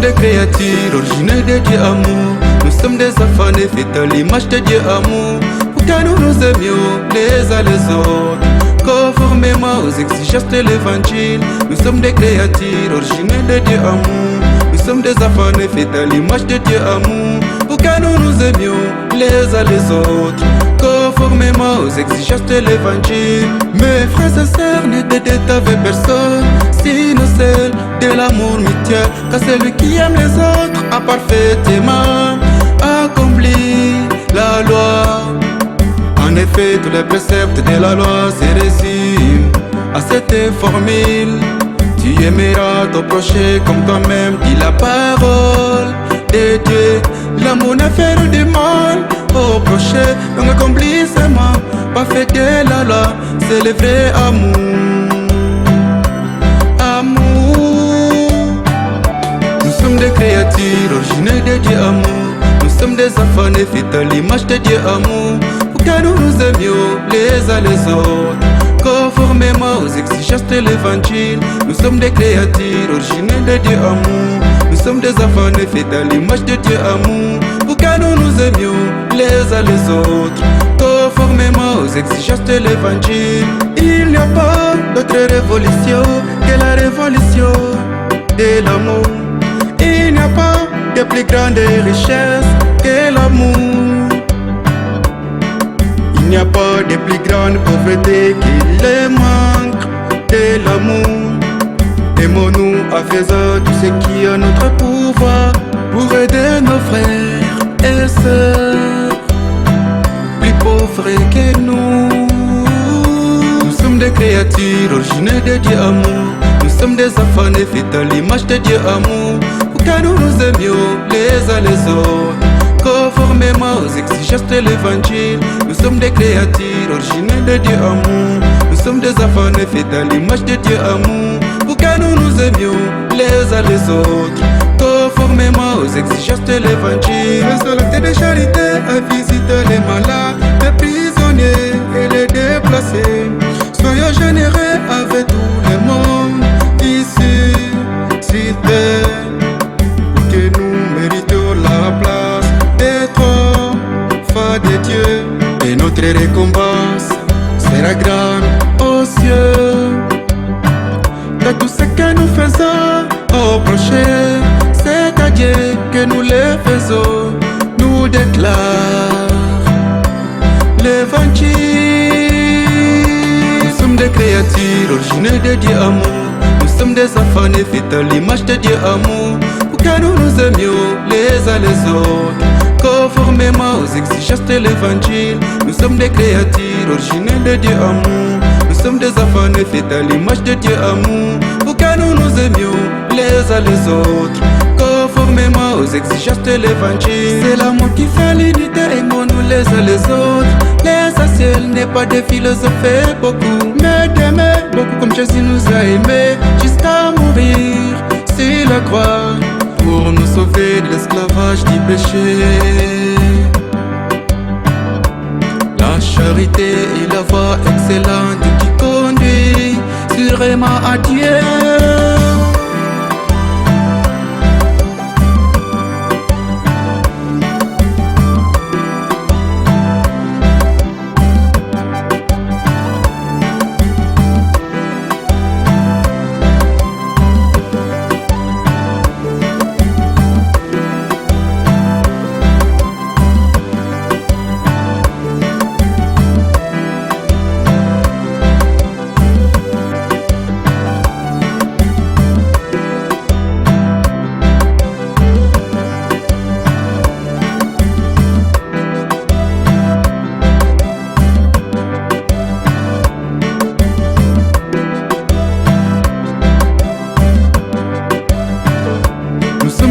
des créatures originelles de Dieu amour. Nous sommes des enfants nés faits à l'image de Dieu amour. Pour que nous nous aimions les uns les autres, conformément aux exigences de l'évangile. Nous sommes des créatures originelles de Dieu amour. Nous sommes des enfants nés faits à l'image de Dieu amour. Pour que nous nous aimions les uns les autres, conformément aux exigences de l'évangile. Mes frères et sœurs, ne détestent avec personne, sinon celle de l'amour mutuel. Car celui qui aime les autres a parfaitement accompli la loi. En effet, tous les préceptes de la loi se résument à cette formule: tu aimeras ton prochain comme toi-même, dit la parole de Dieu. L'amour ne fait du mal au prochain, donc accomplissement parfait de la loi, c'est le vrai amour. Amour. Nous sommes des créatures originelles de Dieu amour. Nous sommes des enfants nés faits à l'image de Dieu amour. Pour que nous nous aimions les uns les autres, conformément aux exigences de l'évangile. Nous sommes des créatures originelles de Dieu amour. Nous sommes des enfants nés faits à l'image de Dieu amour. Pour que nous nous aimions les uns les autres, conformément aux exigences de l'évangile. Il n'y a pas d'autre révolution que la révolution de l'amour. Il n'y a pas de plus grande richesse que l'amour. Il n'y a pas de plus grande pauvreté que le manque de l'amour. Aimons-nous en faisant tout ce qui est en notre pouvoir pour aider nos frères et sœurs plus pauvres que nous. Nous sommes des créatures originelles de Dieu amour. Nous sommes des enfants nés faits à l'image de Dieu amour. Pour que nous nous aimions les uns les autres, conformément aux exigences de l'évangile. Nous sommes des créatures originelles de Dieu amour. Nous sommes des enfants nés faits à l'image de Dieu amour. Pour que nous nous aimions les uns les autres, conformément aux exigences de l'évangile. Faisons l'acte de charité à visiter les malades, les prisonniers et les déplacés. Soyons généreux avec tout le monde ici sur terre, pour que nous méritons la place d'être enfants de Dieu. Et notre récompense sera grande aux cieux. Dans tout ce que nous faisons au prochain, c'est à Dieu que nous le faisons. Nous déclare l'évangile. Nous sommes des créatures originelles de Dieu amour. Nous sommes des enfants nés faits à l'image de Dieu amour. Pour que nous nous aimions les uns les autres, conformément aux exigences de l'évangile. Nous sommes des créatures originelles de Dieu amour. Nous sommes des enfants nés faits à l'image de Dieu amour. Pour que nous nous aimions les uns les autres, conformément aux exigences de l'évangile. C'est l'amour qui fait l'unité, aimons-nous les uns les autres. L'essentiel n'est pas de philosopher beaucoup, mais d'aimer beaucoup comme Jésus nous a aimés, jusqu'à mourir sur la croix pour nous sauver de l'esclavage du péché. La charité est la voie excellente qui conduit sûrement à Dieu.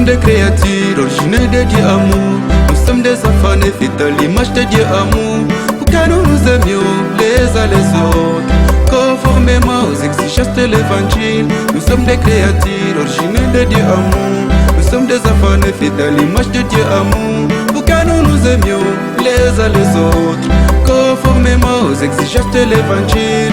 Des créatures originelles de Dieu amour. Nous sommes des enfants nés faits à l'image de Dieu amour. Pour que nous nous aimions les uns les autres, conformément aux exigences de l'évangile. Nous sommes des créatures originelles de Dieu amour. Nous sommes des enfants nés faits à l'image de Dieu amour. Pour que nous nous aimions les uns les autres, conformément aux exigences de l'évangile.